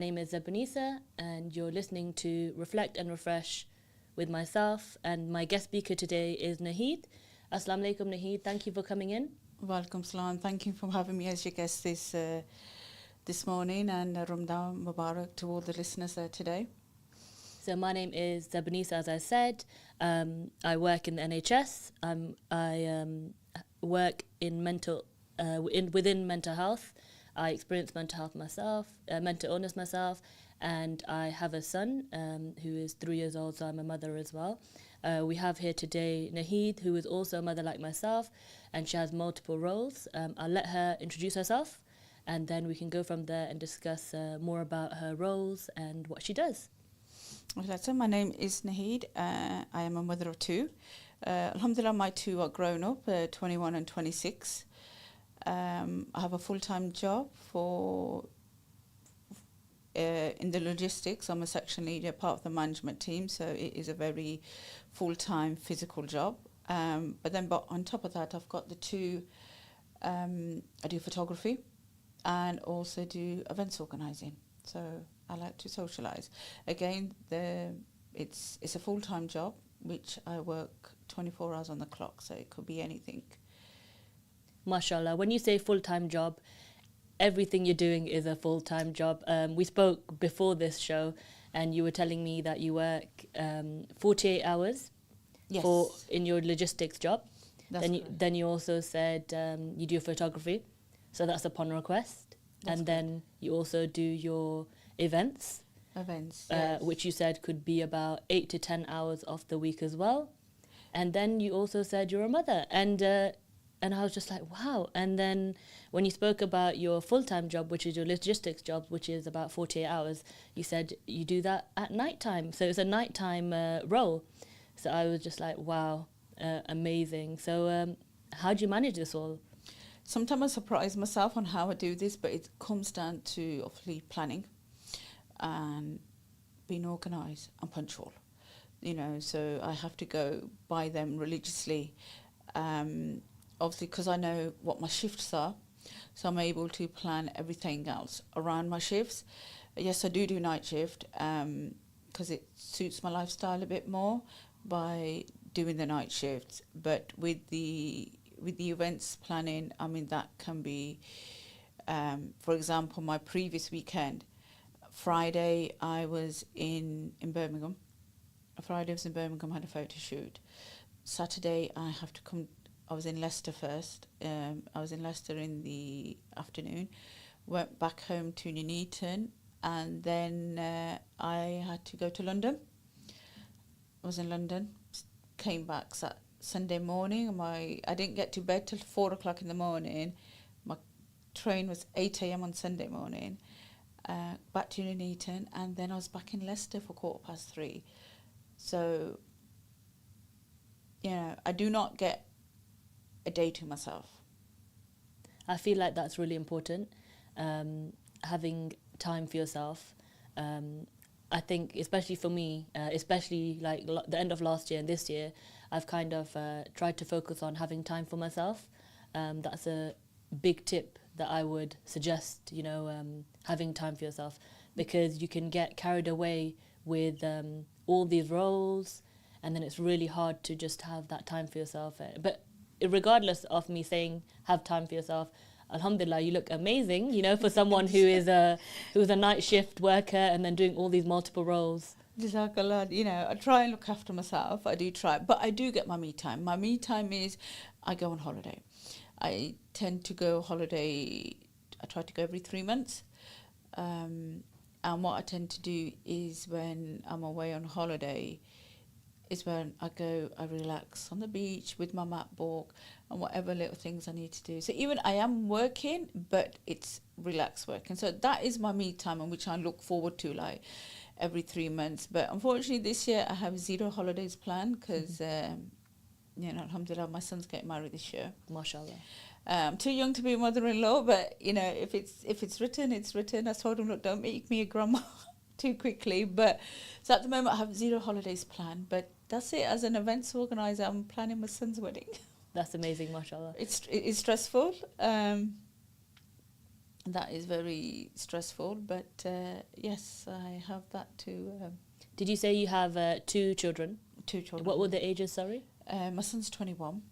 My name is Zebunisa, and you're listening to Reflect and Refresh with myself. And my guest speaker today is Naheed. Assalamu alaikum, Naheed. Thank you for coming in. Welcome, Salam. Thank you for having me as your guest this morning, and Ramadan Mubarak to all the listeners there today. So my name is Zebunisa, as I said. I work in the NHS. I work in within mental health. I experience mental health myself, mental illness myself, and I have a son who is 3 years old, so I'm a mother as well. We have here today Naheed, who is also a mother like myself, and she has multiple roles. I'll let her introduce herself, and then we can go from there and discuss more about her roles and what she does. So my name is Naheed. I am a mother of two. Alhamdulillah, my two are grown up, 21 and 26. I have a full-time job in the logistics. I'm a section leader, part of the management team, so it is a very full-time physical job. But on top of that, I've got the two. I do photography and also do events organising. So I like to socialise. Again, it's a full-time job, which I work 24 hours on the clock, so it could be anything. MashaAllah, when you say full-time job, everything you're doing is a full-time job. We spoke before this show, and you were telling me that you work 48 hours in your logistics job. Then you also said you do photography, so that's upon request. Then you also do your events, yes. which you said could be about 8 to 10 hours of the week as well. And then you also said you're a mother, and I was just like, wow. And then when you spoke about your full-time job, which is your logistics job, which is about 48 hours, you said you do that at nighttime. So it's a nighttime role. So I was just like, wow, amazing. So how do you manage this all? Sometimes I surprise myself on how I do this, but it comes down to obviously planning and being organised and punctual. So I have to go by them religiously. Obviously, because I know what my shifts are, so I'm able to plan everything else around my shifts. Yes, I do night shift because it suits my lifestyle a bit more by doing the night shifts. But with the events planning, I mean, that can be, for example, my previous weekend, Friday I was in Birmingham. Friday I was in Birmingham, had a photo shoot. Saturday I was in Leicester first. I was in Leicester in the afternoon, went back home to Nuneaton, and then I had to go to London. I was in London, came back Sunday morning. I didn't get to bed till 4 o'clock in the morning. My train was 8 a.m. on Sunday morning. Back to Nuneaton, and then I was back in Leicester for 3:15. So, I do not get a day to myself. I feel like that's really important, having time for yourself. I think especially for me, especially like the end of last year and this year, I've kind of tried to focus on having time for myself. That's a big tip that I would suggest, having time for yourself, because you can get carried away with all these roles, and then it's really hard to just have that time for yourself. But regardless of me saying have time for yourself, alhamdulillah, you look amazing, for someone who's a night shift worker and then doing all these multiple roles. Jazakallah. I try and look after myself. I do try, but I do get my me time. My me time is I go on holiday. I tend to go holiday. I try to go every 3 months. And what I tend to do is when I'm away on holiday, is when I relax on the beach with my mat book and whatever little things I need to do. So even I am working, but it's relaxed working. So that is my me time, and which I look forward to like every 3 months. But unfortunately this year I have 0 holidays planned because, alhamdulillah, my son's getting married this year. MashaAllah. I'm too young to be a mother-in-law, but, if it's written, it's written. I told him, look, don't make me a grandma too quickly. But so at the moment I have 0 holidays planned, but that's it. As an events organizer, I'm planning my son's wedding. That's amazing, mashallah. It's stressful. That is very stressful, but yes, I have that too. Did you say you have 2 children? 2 children. What were the ages, sorry? My son's 21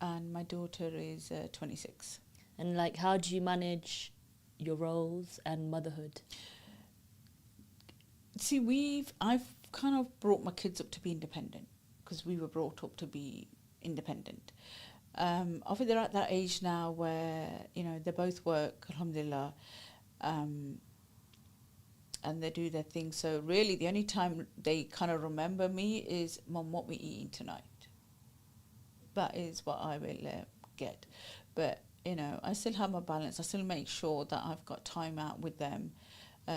and my daughter is 26. And like, how do you manage your roles and motherhood? See, I've kind of brought my kids up to be independent because we were brought up to be independent. Obviously, they're at that age now where, you know, they both work, alhamdulillah, and they do their thing. So really, the only time they kind of remember me is, Mum, what we eating tonight? That is what I will get. But, you know, I still have my balance. I still make sure that I've got time out with them,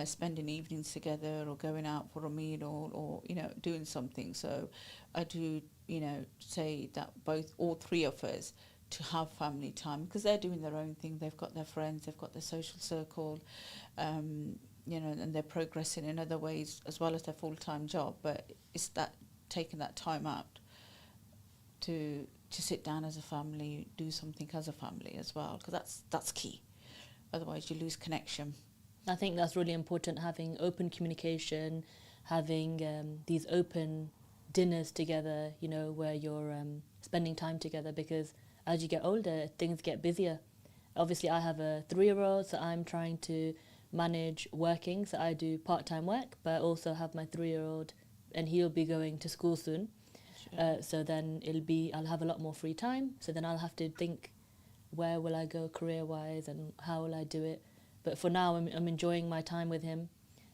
spending evenings together or going out for a meal or, you know, doing something. So I do, you know, say that all 3 of us to have family time because they're doing their own thing. They've got their friends, they've got their social circle, you know, and they're progressing in other ways as well as their full-time job. But it's that taking that time out to sit down as a family, do something as a family as well, because that's key. Otherwise, you lose connection. I think that's really important, having open communication, having these open dinners together, you know, where you're spending time together, because as you get older, things get busier. Obviously, I have a 3-year-old, so I'm trying to manage working. So I do part-time work, but I also have my 3-year-old, and he'll be going to school soon. So then I'll have a lot more free time. So then I'll have to think, where will I go career-wise and how will I do it? But for now, I'm enjoying my time with him.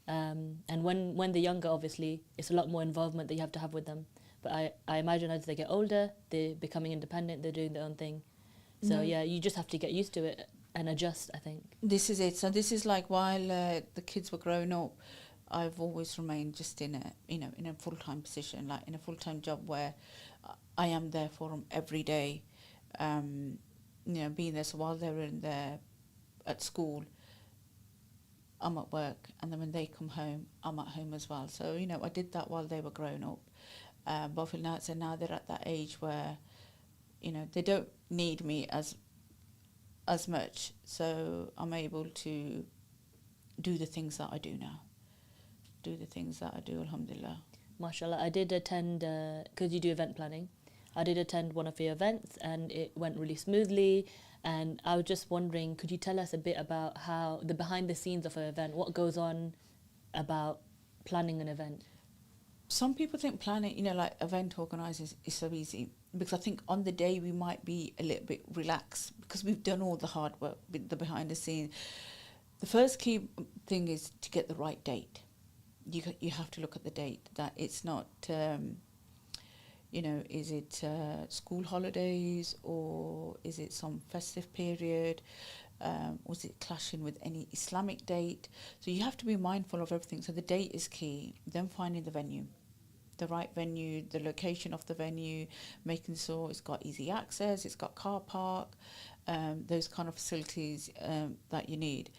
And when they're younger, obviously, it's a lot more involvement that you have to have with them. But I imagine as they get older, they're becoming independent, they're doing their own thing. So yeah, you just have to get used to it and adjust, I think. This is it. So this is like while the kids were growing up, I've always remained just in a full-time position, like in a full-time job where I am there for them every day, you know, being there. So while they're at school, I'm at work, and then when they come home, I'm at home as well. So, you know, I did that while they were growing up. But I feel now they're at that age where, you know, they don't need me as much. So I'm able to do the things that I do now. Alhamdulillah. MashaAllah. I did attend, because you do event planning, I did attend one of your events and it went really smoothly. And I was just wondering, could you tell us a bit about how the behind the scenes of an event, what goes on about planning an event? Some people think planning, you know, like event organisers is so easy, because I think on the day we might be a little bit relaxed because we've done all the hard work with the behind the scenes. The first key thing is to get the right date. You have to look at the date, that it's not, you know, is it school holidays or is it some festive period? Was it clashing with any Islamic date? So you have to be mindful of everything. So the date is key. Then finding the venue, the right venue, the location of the venue, making sure it's got easy access, it's got car park, those kind of facilities that you need.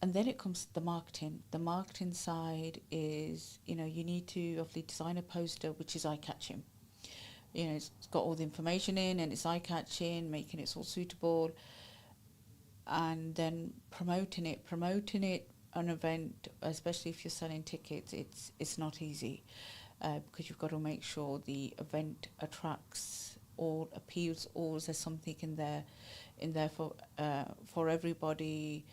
And then it comes to the marketing. The marketing side is, you know, you need to obviously design a poster which is eye-catching. You know, it's got all the information in and it's eye-catching, making it all suitable, and then promoting it. An event, especially if you're selling tickets, it's not easy, because you've got to make sure the event attracts or appeals, or there's something in there for everybody.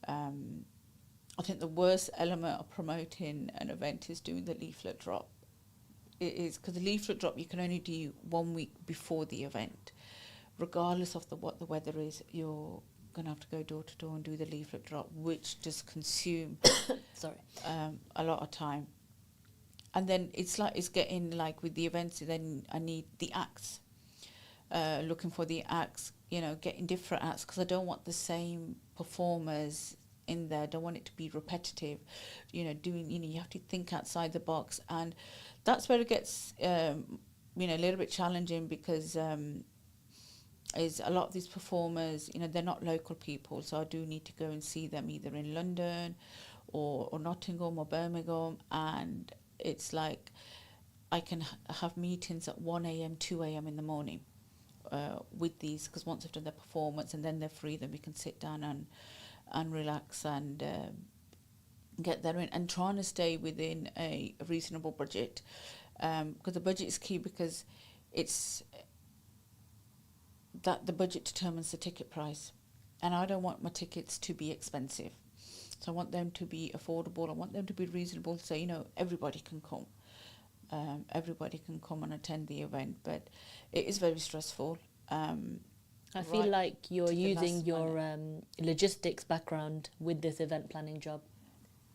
I think the worst element of promoting an event is doing the leaflet drop. It is, because the leaflet drop you can only do 1 week before the event. Regardless of what the weather is, you're going to have to go door to door and do the leaflet drop, which does consume a lot of time. And then it's getting like with the events, then I need the acts, looking for the acts, you know, getting different acts, because I don't want the same performers in there. I don't want it to be repetitive, you know, you have to think outside the box. And that's where it gets, a little bit challenging, because is a lot of these performers, you know, they're not local people, so I do need to go and see them either in London or Nottingham or Birmingham, and it's like I can have meetings at 1 a.m, 2 a.m. in the morning with these, because once they've done their performance and then they're free, then we can sit down and relax and get there in, and trying to stay within a reasonable budget, because the budget is key, because it's that the budget determines the ticket price, and I don't want my tickets to be expensive, so I want them to be affordable, I want them to be reasonable, so everybody can come. Everybody can come and attend the event, but it is very stressful. I feel like you're using your logistics background with this event planning job.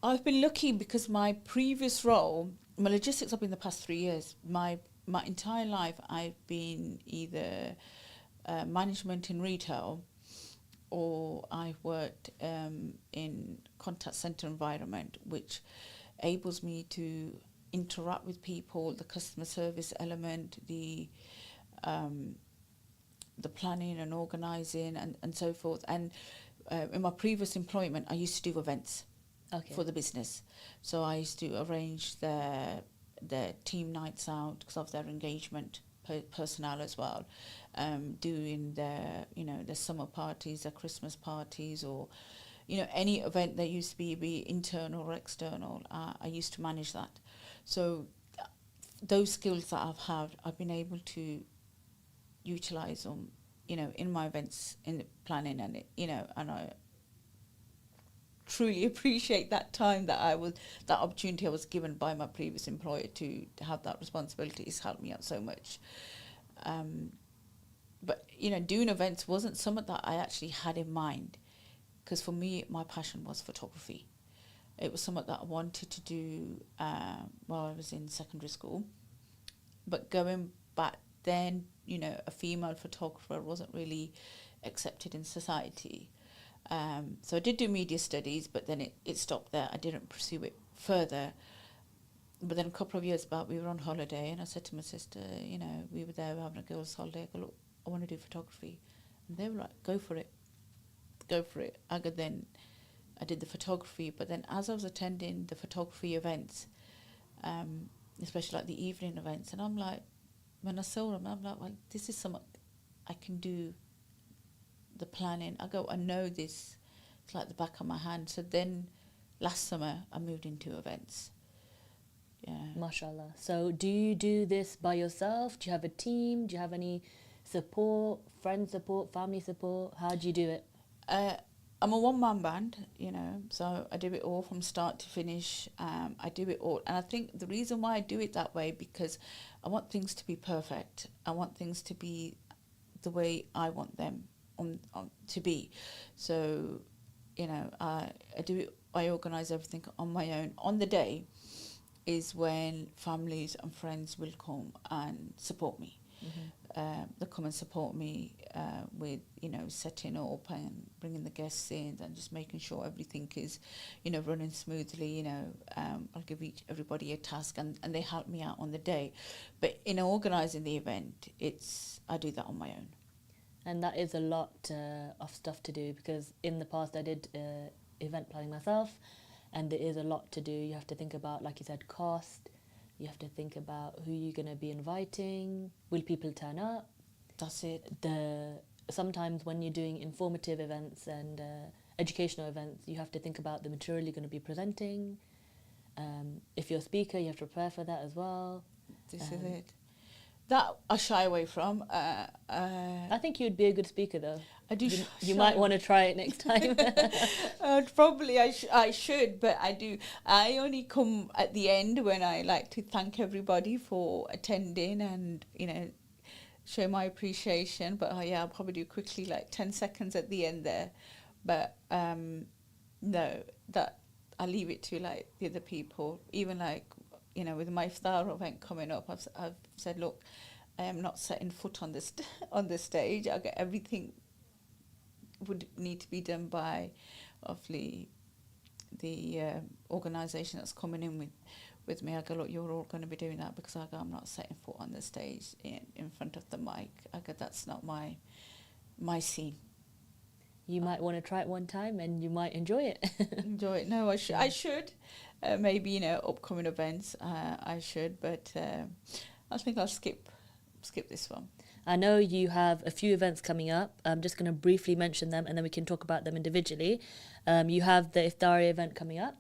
I've been lucky because my previous role, my logistics have been the past 3 years. My entire life, I've been either management in retail, or I've worked in contact center environment, which enables me to interact with people, the customer service element, the planning and organising and so forth. And in my previous employment, I used to do events for the business. So I used to arrange their team nights out because of their engagement personnel as well, doing their summer parties, their Christmas parties, or any event that used to be internal or external. I used to manage that. So those skills that I've had, I've been able to utilise them, in my events, in the planning, and and I truly appreciate that time that that opportunity I was given by my previous employer to have that responsibility. It's helped me out so much. But doing events wasn't something that I actually had in mind, because for me, my passion was photography. It was something that I wanted to do while I was in secondary school. But going back then, a female photographer wasn't really accepted in society. So I did do media studies, but then it stopped there. I didn't pursue it further. But then a couple of years back, we were on holiday, and I said to my sister, we were there having a girls' holiday. I go, look, I want to do photography. And they were like, go for it. I did the photography, but then as I was attending the photography events, especially like the evening events, and I'm like, when I saw them, I'm like, well, this is something I can do. The planning, I know this, it's like the back of my hand. So then last summer I moved into events. Yeah. Mashallah. So do you do this by yourself? Do you have a team? Do you have any support, friend support, family support? How do you do it? I'm a one-man band, so I do it all from start to finish. I do it all. And I think the reason why I do it that way, because I want things to be perfect. I want things to be the way I want them to be. So, I do it, I organise everything on my own. On the day is when families and friends will come and support me. Mm-hmm. They'll come and support me with, setting up and bringing the guests in and just making sure everything is, running smoothly. I'll give everybody a task, and they help me out on the day. But in organising the event, I do that on my own. And that is a lot of stuff to do, because in the past I did event planning myself, and there is a lot to do. You have to think about, like you said, cost. You have to think about who you're going to be inviting. Will people turn up? That's it. Sometimes when you're doing informative events and educational events, you have to think about the material you're going to be presenting. If you're a speaker, you have to prepare for that as well. This is it. That I shy away from. I think you'd be a good speaker, though. I do. You might want to try it next time. Probably I should, but I do. I only come at the end when I like to thank everybody for attending and show my appreciation. But I'll probably do quickly, like 10 seconds at the end there. But no, that I leave it to like the other people. Even like with my iftar event coming up, I've said, look, I am not setting foot on the stage. I get everything would need to be done by, obviously, the organisation that's coming in with me. I go, look, you're all going to be doing that, because I'm not setting foot on the stage in front of the mic. I go, that's not my scene. You might want to try it one time, and you might enjoy it. Enjoy it. No, I should. Maybe upcoming events. I should, but I think I'll skip this one. I know you have a few events coming up. I'm just going to briefly mention them and then we can talk about them individually. You have the Iftari event coming up.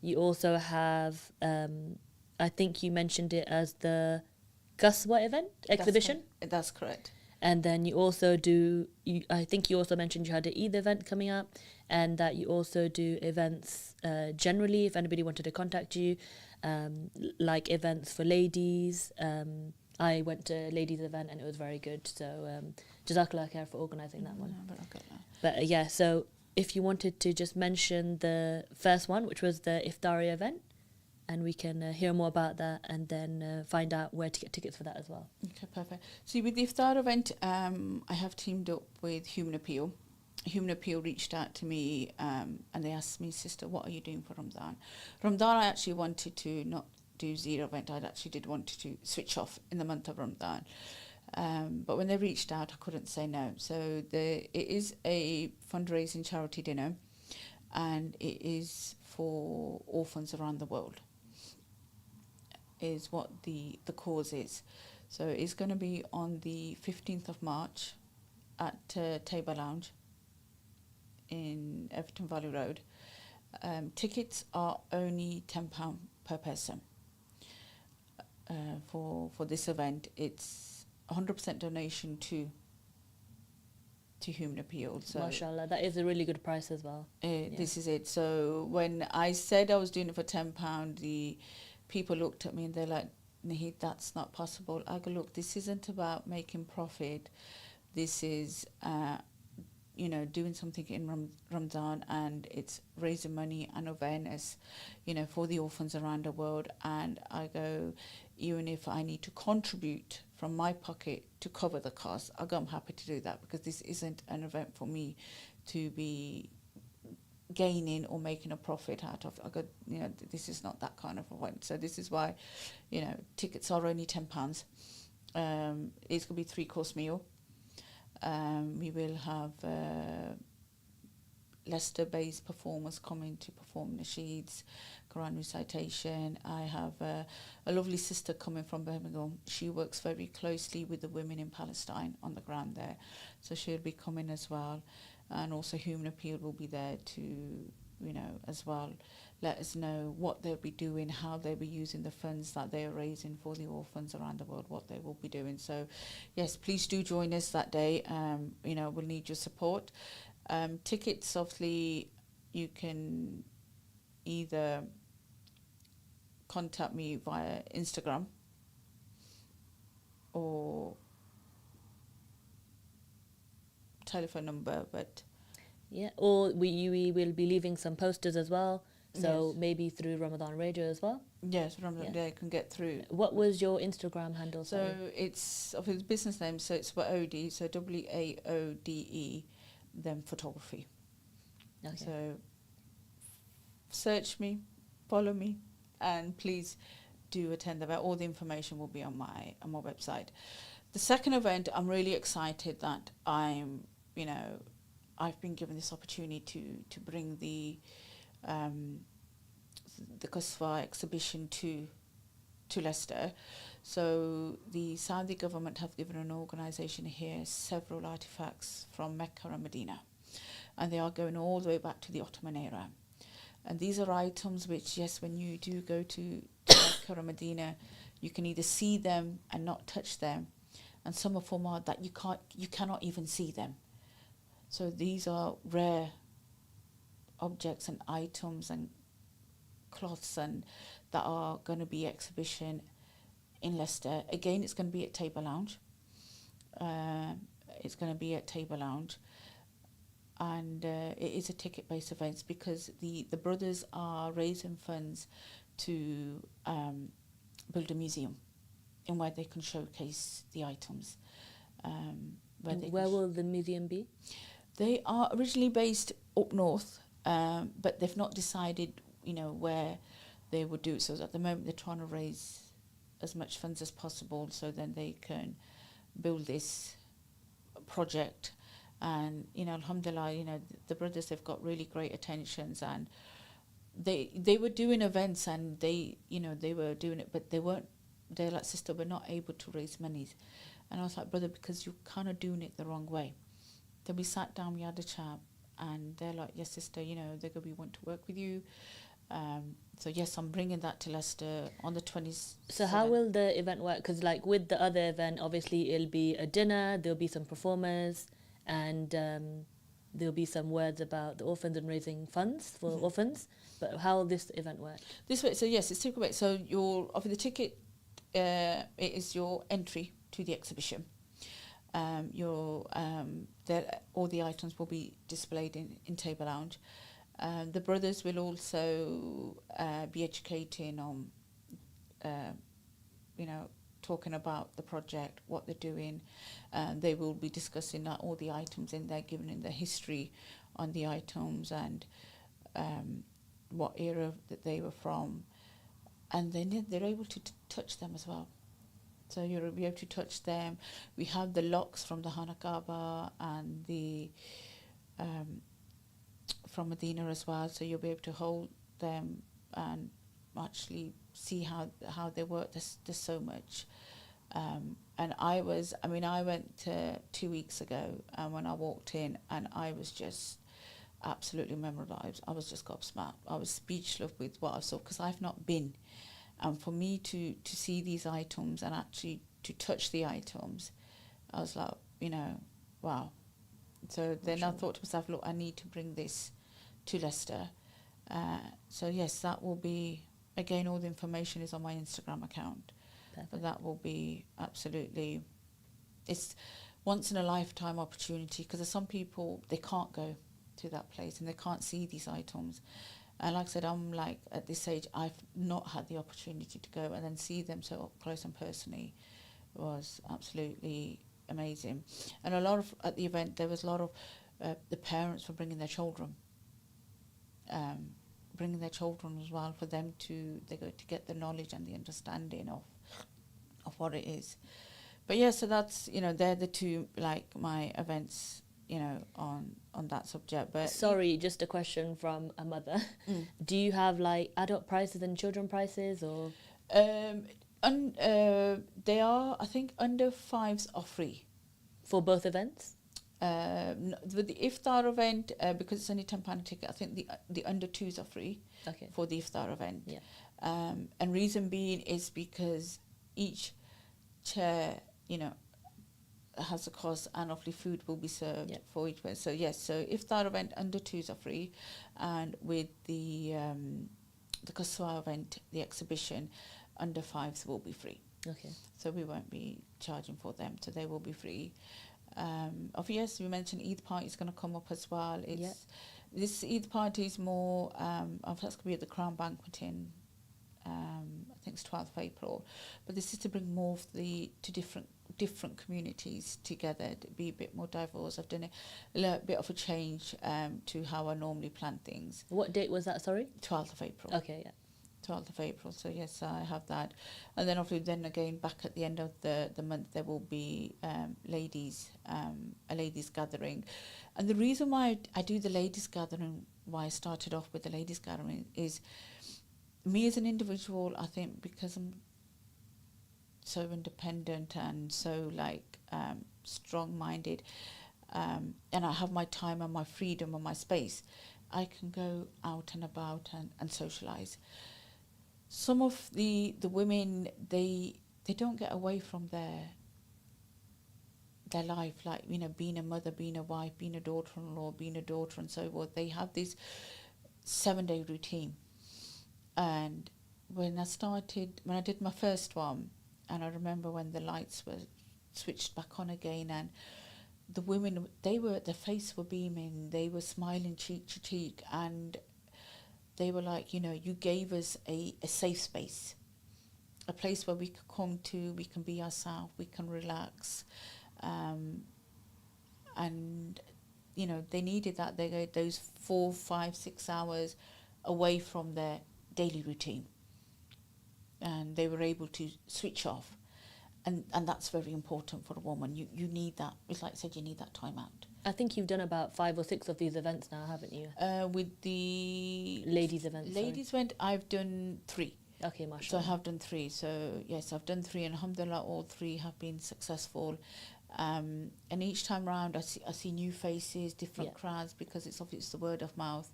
You also have, I think you mentioned it as the Qaswa event exhibition. That's correct. And then you also do, I think you also mentioned you had an Eid event coming up, and that you also do events generally if anybody wanted to contact you, like events for ladies. I went to a ladies event and it was very good. So Jazakallah khair for organising that one. But yeah, so if you wanted to just mention the first one, which was the Iftari event, and we can hear more about that and then find out where to get tickets for that as well. Okay, perfect. So with the Iftar event, I have teamed up with Human Appeal. Human Appeal reached out to me and they asked me, sister, what are you doing for Ramadan? Ramadan, I actually wanted to not do zero event. I actually did want to switch off in the month of Ramadan. But when they reached out, I couldn't say no. So it is a fundraising charity dinner and it is for orphans around the world. Is what the cause is. So it's going to be on the 15th of March at Table Lounge in Everton Valley Road. Tickets are only £10 per person. For this event, it's 100% donation to Human Appeal. So MashaAllah, that is a really good price as well. This is it. So when I said I was doing it for £10, the people looked at me and they're like, Naheed, that's not possible. I go, look, this isn't about making profit. This is, doing something in Ramadan, and it's raising money and awareness, for the orphans around the world. And I go, even if I need to contribute from my pocket to cover the cost, I'm happy to do that, because this isn't an event for me to be gaining or making a profit out of. This is not that kind of event. So this is why, tickets are only £10. It's going to be 3-course meal. We will have Leicester-based performers coming to perform nasheeds, Quran recitation. I have a lovely sister coming from Birmingham. She works very closely with the women in Palestine on the ground there, so she'll be coming as well. And also Human Appeal will be there to, as well, let us know what they'll be doing, how they'll be using the funds that they're raising for the orphans around the world, what they will be doing. So, yes, please do join us that day. We'll need your support. Tickets, obviously, you can either contact me via Instagram or telephone number, but or we will be leaving some posters as well, so yes, maybe through Ramadan Radio as well. Yes, Ramadan Day can get through. What was your Instagram handle? So it's of his business name, so it's Waode, so WAODE, then photography. Okay. So search me, follow me, and please do attend the event. All the information will be on my website. The second event, I'm really excited that I've been given this opportunity to bring the Qaswa exhibition to Leicester. So the Saudi government have given an organisation here several artifacts from Mecca and Medina, and they are going all the way back to the Ottoman era. And these are items which, yes, when you do go to Mecca or Medina, you can either see them and not touch them, and some of them are that you cannot even see them. So these are rare objects and items and cloths and that are going to be exhibition in Leicester. Again, it's going to be at Table Lounge. And it is a ticket-based event because the brothers are raising funds to build a museum in where they can showcase the items. Where will the museum be? They are originally based up north, but they've not decided, where they would do it. So at the moment, they're trying to raise as much funds as possible so then they can build this project. And, alhamdulillah, the brothers, they've got really great attentions, and they were doing events and they were doing it, but they weren't, they're like, sister, we're not able to raise money. And I was like, brother, because you're kind of doing it the wrong way. Then we sat down, we had a chat, and they're like, yes, sister, you know, they're going to be want to work with you. So yes, I'm bringing that to Leicester on the 20th. So how will the event work? Because like with the other event, obviously it'll be a dinner, there'll be some performers, and there'll be some words about the orphans and raising funds for orphans. But how will this event work? This way, so yes, it's ticket way. So you'll offer the ticket. It is your entry to the exhibition. All the items will be displayed in Table Lounge. The brothers will also be educating on, talking about the project, what they're doing. They will be discussing all the items in there, giving in the history on the items and what era that they were from. And then they're able to touch them as well. So you'll be able to touch them. We have the locks from the Hanakaba and the from Medina as well. So you'll be able to hold them and actually see how they work. There's so much. And I went 2 weeks ago, and when I walked in, and I was just absolutely memorized. I was just gobsmacked. I was speechless with what I saw because I've not been. And for me to see these items and actually to touch the items, I was like, wow. So then I thought to myself, look, I need to bring this to Leicester. So yes, that will be, again, all the information is on my Instagram account. Perfect. But that will be absolutely, it's once in a lifetime opportunity, because there's some people, they can't go to that place and they can't see these items. And like I said, I'm like, at this age, I've not had the opportunity to go and then see them so up close and personally was absolutely amazing. And at the event, there was a lot of the parents were bringing their children as well for them to get the knowledge and the understanding of what it is. But yeah, so that's, they're the two, like, my events, on that subject. But sorry, just a question from a mother. Do you have like adult prices and children prices, or? They are, I think, under 5s are free. For both events? With the iftar event, because it's only £10 a ticket, I think the under 2s are free. Okay. For the iftar event. Yeah. And reason being is because each chair, has a cost, and obviously food will be served for each one. So yes, so iftar event under 2s are free, and with the Kosar event, the exhibition, under 5s will be free. Okay. So we won't be charging for them, so they will be free. Yes, we mentioned Eid party is going to come up as well. This Eid party is more, that's going to be at the Crown Banqueting. I think it's 12th of April, but this is to bring more of different communities together, to be a bit more diverse. I've done a little bit of a change to how I normally plan things. What date was that, sorry? 12th of April. Okay, yeah. 12th of April, so yes, I have that. And then obviously then again back at the end of the month there will be a ladies gathering. And the reason why I do the ladies gathering, why I started off with the ladies gathering, is me as an individual, I think because I'm so independent and so strong-minded, and I have my time and my freedom and my space, I can go out and about and socialise. Some of the women, they don't get away from their life, like, being a mother, being a wife, being a daughter-in-law, being a daughter and so forth. They have this 7-day routine. And when I did my first one, and I remember when the lights were switched back on again, and the women, their face were beaming, they were smiling cheek to cheek, and they were like, you gave us a safe space, a place where we could come to, we can be ourselves, we can relax, and they needed that. They go those 4, 5, 6 hours away from their daily routine, and they were able to switch off, and that's very important for a woman. You need that. It's like I said, you need that time out. I think you've done about 5 or 6 of these events now, haven't you? With the ladies events. Ladies event, I've done 3. Okay, So I mashallah. have done 3. So yes, I've done 3, and alhamdulillah, all 3 have been successful. And each time round, I see new faces, different crowds, because it's obviously the word of mouth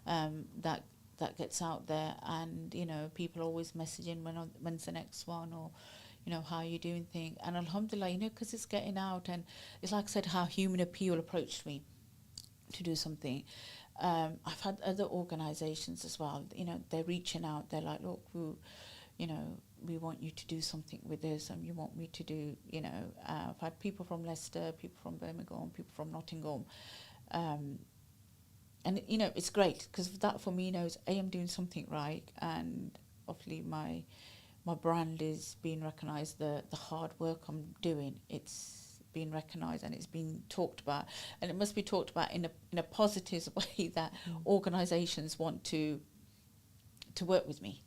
that gets out there, and people always messaging when's the next one, or how are you doing thing. And alhamdulillah, because it's getting out, and it's like I said, how Human Appeal approached me to do something. I've had other organizations as well, they're reaching out, they're like, look, we want you to do something with this, and you want me to do, I've had people from Leicester, people from Birmingham, people from Nottingham, and it's great, because that for me knows I'm doing something right, and obviously my brand is being recognised, the hard work I'm doing, it's being recognised, and it's being talked about, and it must be talked about in a positive way, that organisations want to work with me,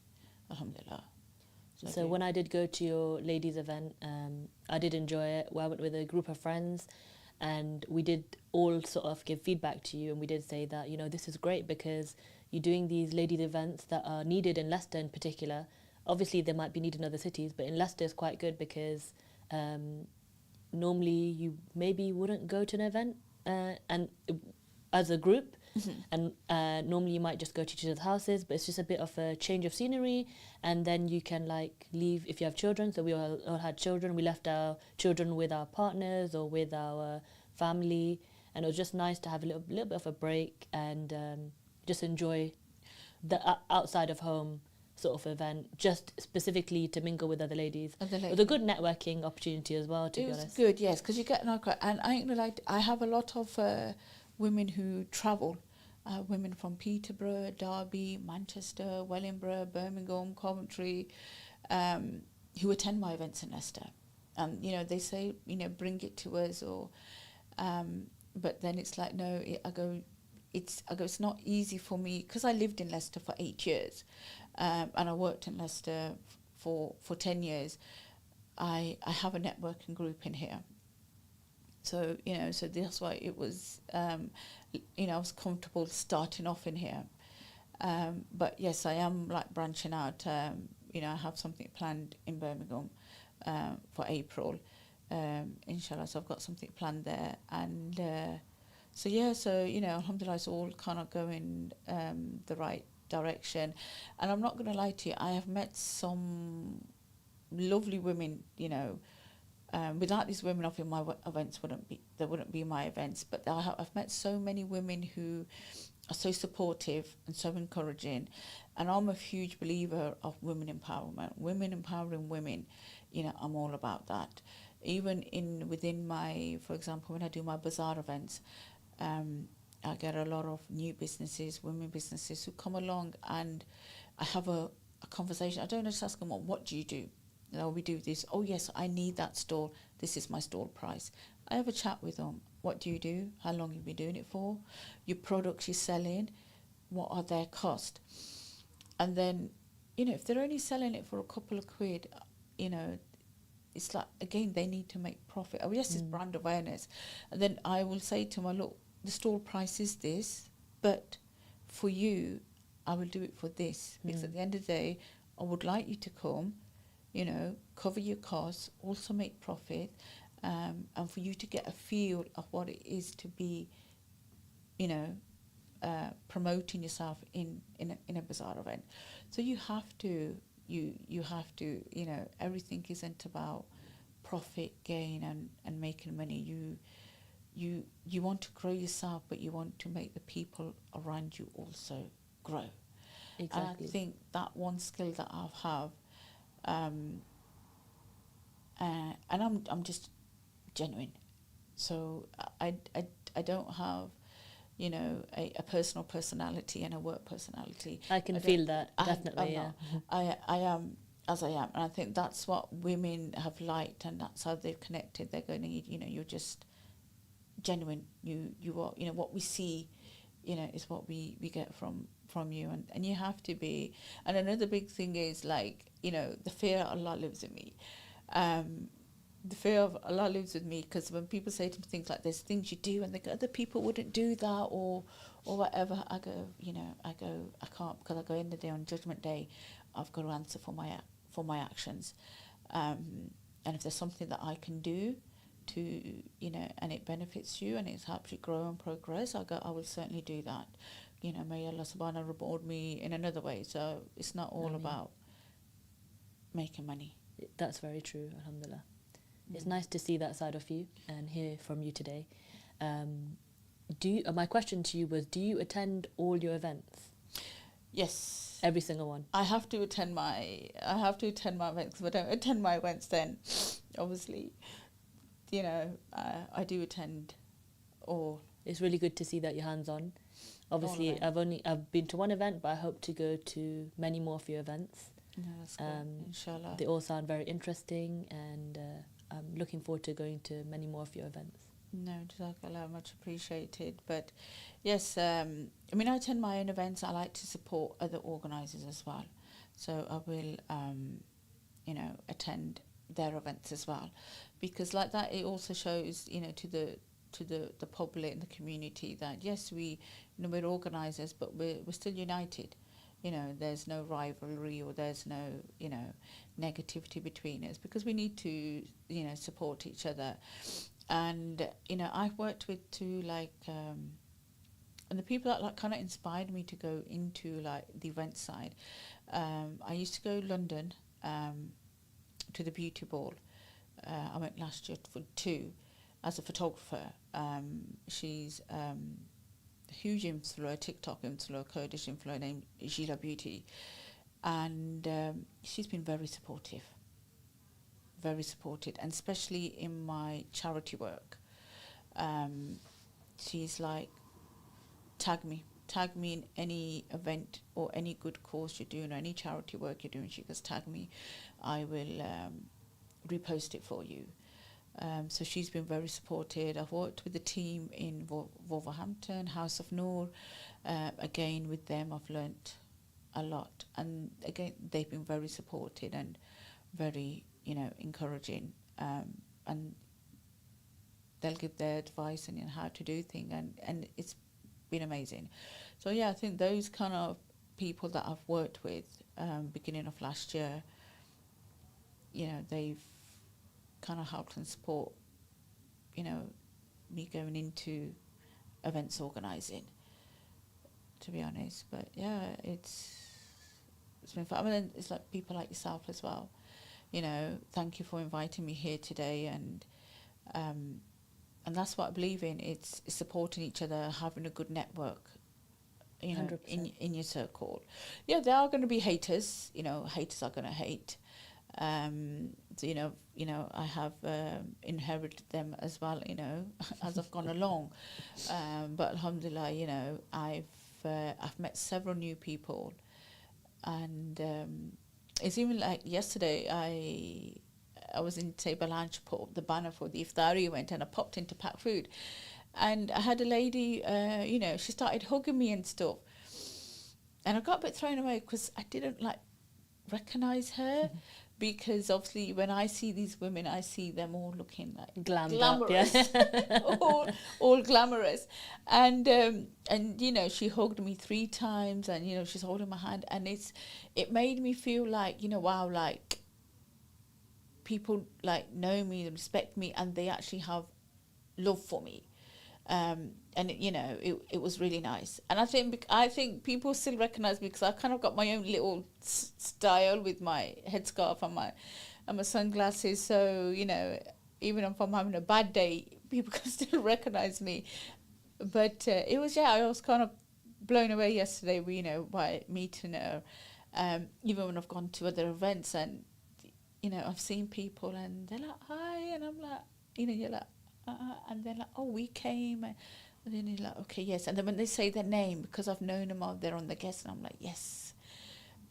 alhamdulillah. So when I did go to your ladies event, I did enjoy it. I went with a group of friends, and we did all sort of give feedback to you, and we did say that this is great, because you're doing these ladies events that are needed in Leicester in particular. Obviously they might be needed in other cities, but in Leicester it's quite good, because normally you maybe wouldn't go to an event and as a group. And normally you might just go to each other's houses, but it's just a bit of a change of scenery, and then you can leave if you have children. So we all had children, we left our children with our partners or with our family, and it was just nice to have a little bit of a break, and just enjoy the outside of home sort of event, just specifically to mingle with other ladies. It was a good networking opportunity as well, to be honest. It was good, yes, because you get and I have a lot of women who travel, women from Peterborough, Derby, Manchester, Wellingborough, Birmingham, Coventry, who attend my events in Leicester, and they say bring it to us, or but then it's like, no, I go it's not easy for me, because I lived in Leicester for 8 years, and I worked in Leicester for 10 years. I have a networking group in here. So, so that's why it was, I was comfortable starting off in here. But yes, I am branching out. I have something planned in Birmingham for April, inshallah. So I've got something planned there. And so alhamdulillah, it's all kind of going the right direction. And I'm not going to lie to you, I have met some lovely women, without these women, often my events wouldn't be my events. But I've met so many women who are so supportive and so encouraging, and I'm a huge believer of women empowerment. Women empowering women, I'm all about that. Even within my, for example, when I do my bazaar events, I get a lot of new businesses, women businesses, who come along, and I have a conversation. I don't just ask them, what do you do? We do this. Oh yes, I need that stall. This is my stall price. I have a chat with them. What do you do? How long have you been doing it for? Your products you're selling, what are their cost? And then, if they're only selling it for a couple of quid, it's like, again, they need to make profit. Oh yes, it's brand awareness. And then I will say to them, look, the stall price is this, but for you, I will do it for this. Because at the end of the day, I would like you to come, cover your costs, also make profit, and for you to get a feel of what it is to be, promoting yourself in a bazaar event. So you have to, everything isn't about profit gain and making money. You want to grow yourself, but you want to make the people around you also grow. Exactly. And I think that one skill that I have, and I'm just genuine. So I don't have, a personal personality and a work personality. I can feel that, definitely. I am as I am, and I think that's what women have liked, and that's how they've connected. They're going to, you're just genuine. You are, what we see, is what we get from you, and you have to be. And another big thing is the fear of Allah lives in me. The fear of Allah lives with me, because when people say to me things like, there's things you do and other people wouldn't do that, or whatever, I go, I can't, because I go in the day on Judgment Day, I've got to answer for my actions. And if there's something that I can do to, you know, and it benefits you and it helps you grow and progress, I will certainly do that. You know, may Allah subhanahu wa ta'ala reward me in another way. So it's not all about making money. That's very true, alhamdulillah. It's nice to see that side of you and hear from you today. My question to you was, do you attend all your events? Yes. Every single one? I have to attend my events. If I don't attend my events, then obviously, you know, I do attend all. It's really good to see that you're hands-on. Obviously, I've been to one event, but I hope to go to many more of your events. No, that's good. Inshallah. They all sound very interesting, and I'm looking forward to going to many more of your events. No, jazakallah, much appreciated. But yes, I mean, I attend my own events. I like to support other organisers as well. So I will, you know, attend their events as well, because like that, it also shows, you know, to the public and the community that yes, we're organisers, but we're still united. You know, there's no rivalry or there's no, you know, negativity between us, because we need to, you know, support each other. And, you know, I've worked with and the people that like kind of inspired me to go into like the event side. I used to go to London to the beauty ball. I went last year for 2 as a photographer. She's a huge influencer, TikTok influencer, Kurdish influencer named Gila Beauty, and she's been very supportive, and especially in my charity work. She's like, tag me in any event or any good cause you're doing or any charity work you're doing. She goes, tag me, I will repost it for you. So she's been very supported. I've worked with the team in Wolverhampton, House of Noor. Again, with them, I've learnt a lot. And again, they've been very supported and very, you know, encouraging. And they'll give their advice on how to do things. And it's been amazing. So, yeah, I think those kind of people that I've worked with beginning of last year, you know, they've kind of helped and support, you know, me going into events organising, to be honest. But yeah, it's been fun. I mean, it's like people like yourself as well. You know, thank you for inviting me here today, and that's what I believe in. It's supporting each other, having a good network, you know, 100%. in your circle. Yeah, there are going to be haters. You know, haters are going to hate. So, you know, I have inherited them as well, you know, as I've gone along. But alhamdulillah, you know, I've met several new people, and it's even like yesterday I was in Table Lounge, put up the banner for the iftari event, and I popped into pack food, and I had a lady, you know, she started hugging me and stuff, and I got a bit thrown away because I didn't like recognise her. Mm-hmm. Because obviously, when I see these women, I see them all looking like glamorous, all glamorous, and you know, she hugged me 3 times, and you know, she's holding my hand, and it made me feel like, you know, wow, like people like know me, respect me, and they actually have love for me. And you know, it was really nice, and I think people still recognise me because I kind of got my own little style with my headscarf and my sunglasses. So you know, even if I'm having a bad day, people can still recognise me. But I was kind of blown away yesterday, you know, by meeting her. Even when I've gone to other events, and you know, I've seen people and they're like, hi, and I'm like, you know, you're like. And they're like, oh, we came, and then you're like, okay, yes. And then when they say their name, because I've known them, they're on the guest, and I'm like, yes.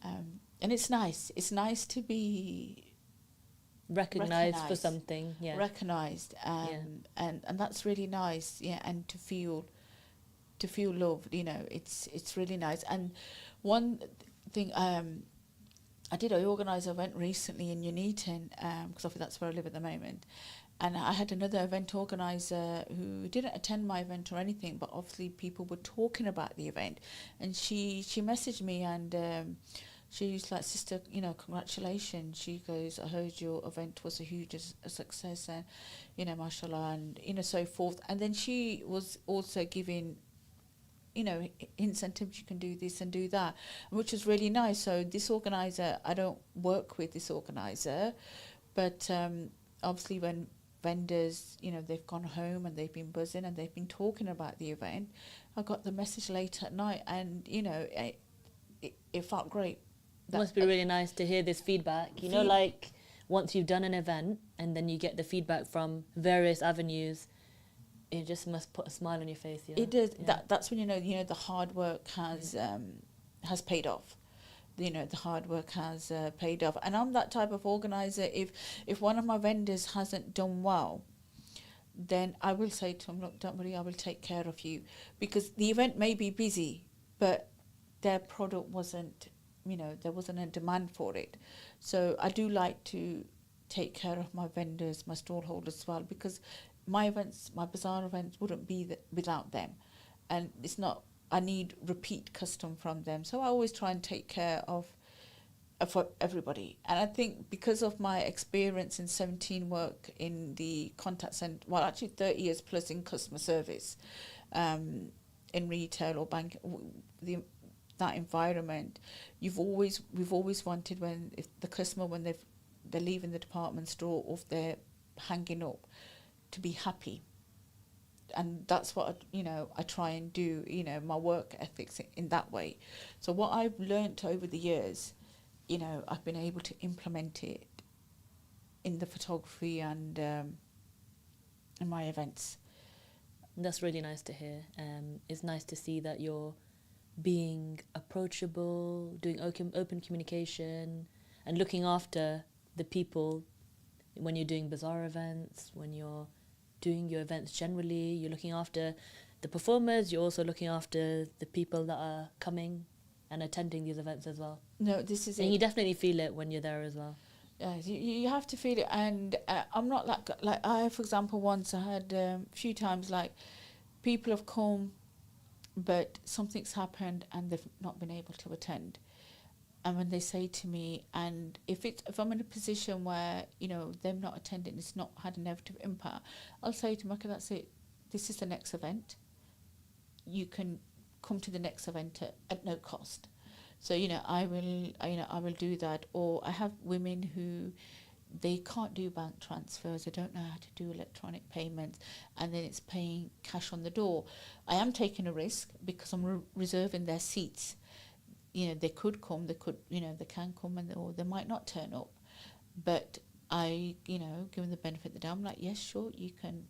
And it's nice to be recognized for something, yeah. Recognized, and that's really nice, yeah. And to feel loved, you know, it's really nice. And one thing, I organised an event recently in Nuneaton, because obviously that's where I live at the moment. And I had another event organizer who didn't attend my event or anything, but obviously people were talking about the event. And she messaged me, and she's like, sister, you know, congratulations. She goes, I heard your event was a huge a success, and, you know, mashallah, and, you know, so forth. And then she was also giving, you know, incentives, you can do this and do that, which was really nice. So this organizer, I don't work with this organizer, but obviously when vendors, you know, they've gone home and they've been buzzing and they've been talking about the event, I got the message late at night, and, you know, it felt great. It must be really nice to hear this feedback. You know, like once you've done an event and then you get the feedback from various avenues, it just must put a smile on your face. You know? It does. Yeah. That's when you know the hard work has paid off. You know, the hard work has paid off. And I'm that type of organizer. If one of my vendors hasn't done well, then I will say to them, look, don't worry, I will take care of you, because the event may be busy, but their product wasn't, you know, there wasn't a demand for it. So I do like to take care of my vendors, my stall holders as well, because my events, my bazaar events wouldn't be without them. And it's not, I need repeat custom from them. So I always try and take care of for everybody. And I think because of my experience in 17 work in the contact centre, well, actually 30 years plus in customer service, in retail or bank, that environment, we've always wanted, when if the customer, when they're leaving the department store or if they're hanging up, to be happy. And that's what I try and do, you know, my work ethics in that way. So what I've learnt over the years, you know, I've been able to implement it in the photography and in my events. That's really nice to hear. It's nice to see that you're being approachable, doing open communication, and looking after the people when you're doing bazaar events, when you're doing your events generally. You're looking after the performers, you're also looking after the people that are coming and attending these events as well. No, this is and it. You definitely feel it when you're there as well. Yes, you have to feel it. And I'm not like I, for example, once I had a few times, like, people have come but something's happened and they've not been able to attend. And when they say to me, and if I'm in a position where, you know, them not attending, it's not had a negative impact, I'll say to them, okay, that's it. This is the next event. You can come to the next event at no cost. So, you know, I will do that. Or I have women who, they can't do bank transfers, they don't know how to do electronic payments, and then it's paying cash on the door. I am taking a risk because I'm reserving their seats. You know, they could come, they can come, or they might not turn up. But I, you know, give them the benefit of the doubt. I'm like, yes, sure, you can,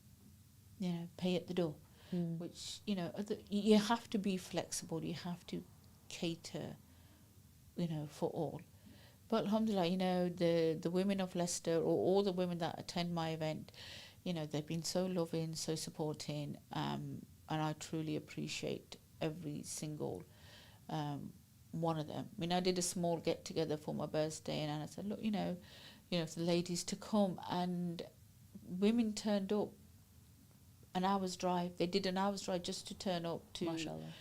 you know, pay at the door. Which, you know, you have to be flexible, you have to cater, you know, for all. But alhamdulillah, you know, the women of Leicester, or all the women that attend my event, you know, they've been so loving, so supporting, and I truly appreciate every single one of them. I mean, I did a small get-together for my birthday, and I said, look, you know, for the ladies to come, and women turned up an hour's drive. They did an hour's drive just to turn up to, Mashallah,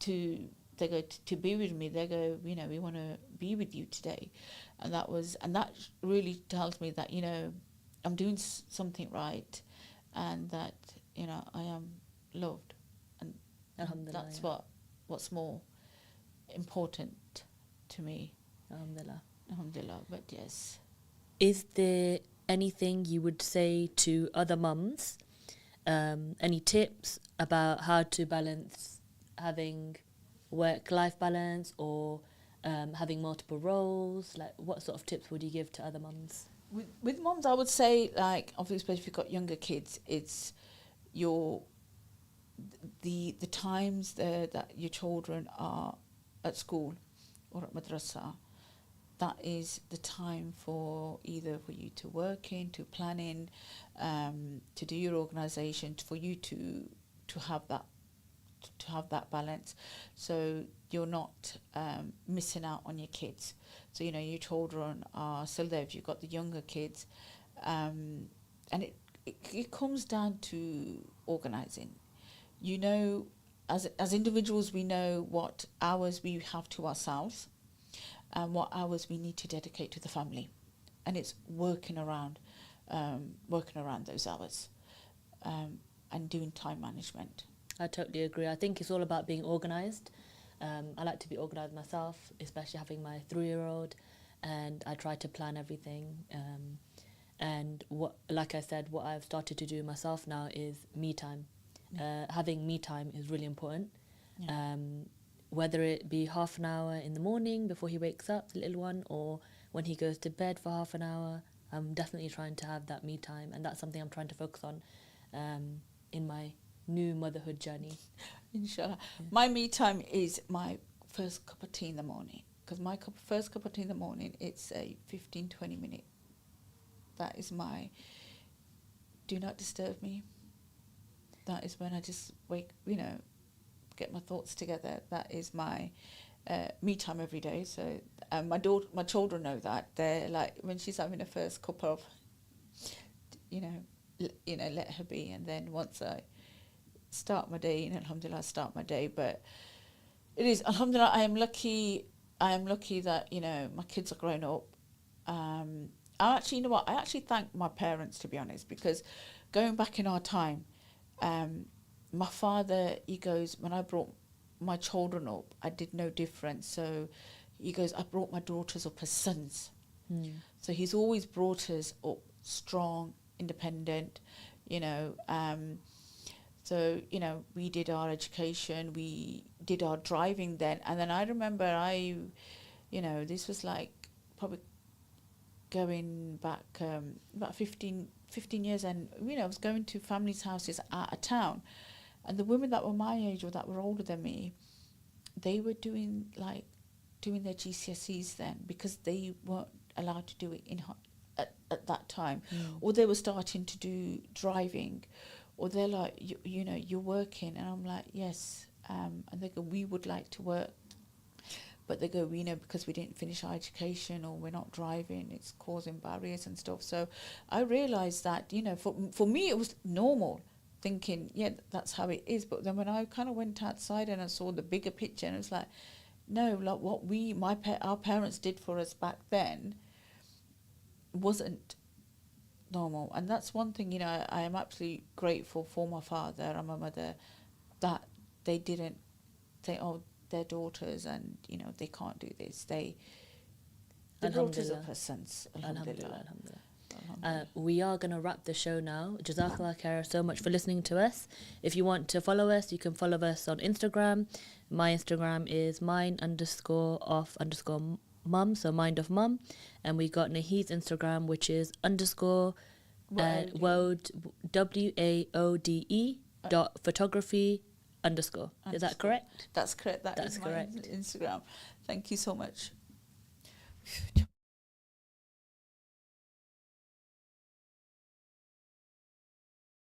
yeah. They go to be with me. They go, you know, we want to be with you today. And that really tells me that, you know, I'm doing something right, and that, you know, I am loved. And that's what's more important to me. Alhamdulillah. But yes. Is there anything you would say to other mums? Any tips about how to balance having work-life balance, or having multiple roles? Like, what sort of tips would you give to other mums? With mums, I would say, like, obviously, especially if you've got younger kids, it's the times that your children are at school or at madrasa. That is the time for either for you to work in, to plan in, to do your organisation, for you to have that balance, so you're not missing out on your kids. So, you know, your children are still there if you've got the younger kids, and it comes down to organising. You know, as individuals, we know what hours we have to ourselves, and what hours we need to dedicate to the family, and it's working around those hours, and doing time management. I totally agree. I think it's all about being organised. I like to be organised myself, especially having my 3-year-old, and I try to plan everything. And like I said, what I've started to do myself now is me time. Having me time is really important. Yeah. Whether it be half an hour in the morning before he wakes up, the little one, or when he goes to bed for half an hour, I'm definitely trying to have that me time, and that's something I'm trying to focus on in my new motherhood journey. Inshallah. Yeah. My me time is my first cup of tea in the morning, because my first cup of tea in the morning, it's a 15-20 minute. That is my do not disturb me. That is when I just wake, get my thoughts together. That is my me time every day. So my children know that. They're like, when she's having her first cup of, let her be. And then once I start my day, alhamdulillah, I start my day. But it is, alhamdulillah, I am lucky that, my kids are grown up. I actually thank my parents, to be honest, because going back in our time, my father, he goes, when I brought my children up, I did no different. So he goes, I brought my daughters up as sons. So he's always brought us up strong, independent, so, we did our education, we did our driving then. And then I remember this was like probably going back about 15 years, and, I was going to families' houses out of town. And the women that were my age or that were older than me, they were doing their GCSEs then, because they weren't allowed to do it at that time. Or they were starting to do driving, or they're like, you're working. And I'm like, yes. And they go, we would like to work. But they go, because we didn't finish our education or we're not driving, it's causing barriers and stuff. So I realised that, for me it was normal, thinking, yeah, that's how it is. But then when I kind of went outside and I saw the bigger picture, and it was like, no, like what our parents did for us back then wasn't normal. And that's one thing, I am absolutely grateful for my father and my mother, that they didn't say, oh, their daughters, and they can't do this. They brought us up as sons. Alhamdulillah. We are going to wrap the show now. Jazakallah khair so much for listening to us. If you want to follow us, you can follow us on Instagram. My Instagram is mine_of_mum, so mind of mum. And we got Naheed's Instagram, which is _WAODE .photography_. Is that correct? That's correct. That's correct. My Instagram. Thank you so much.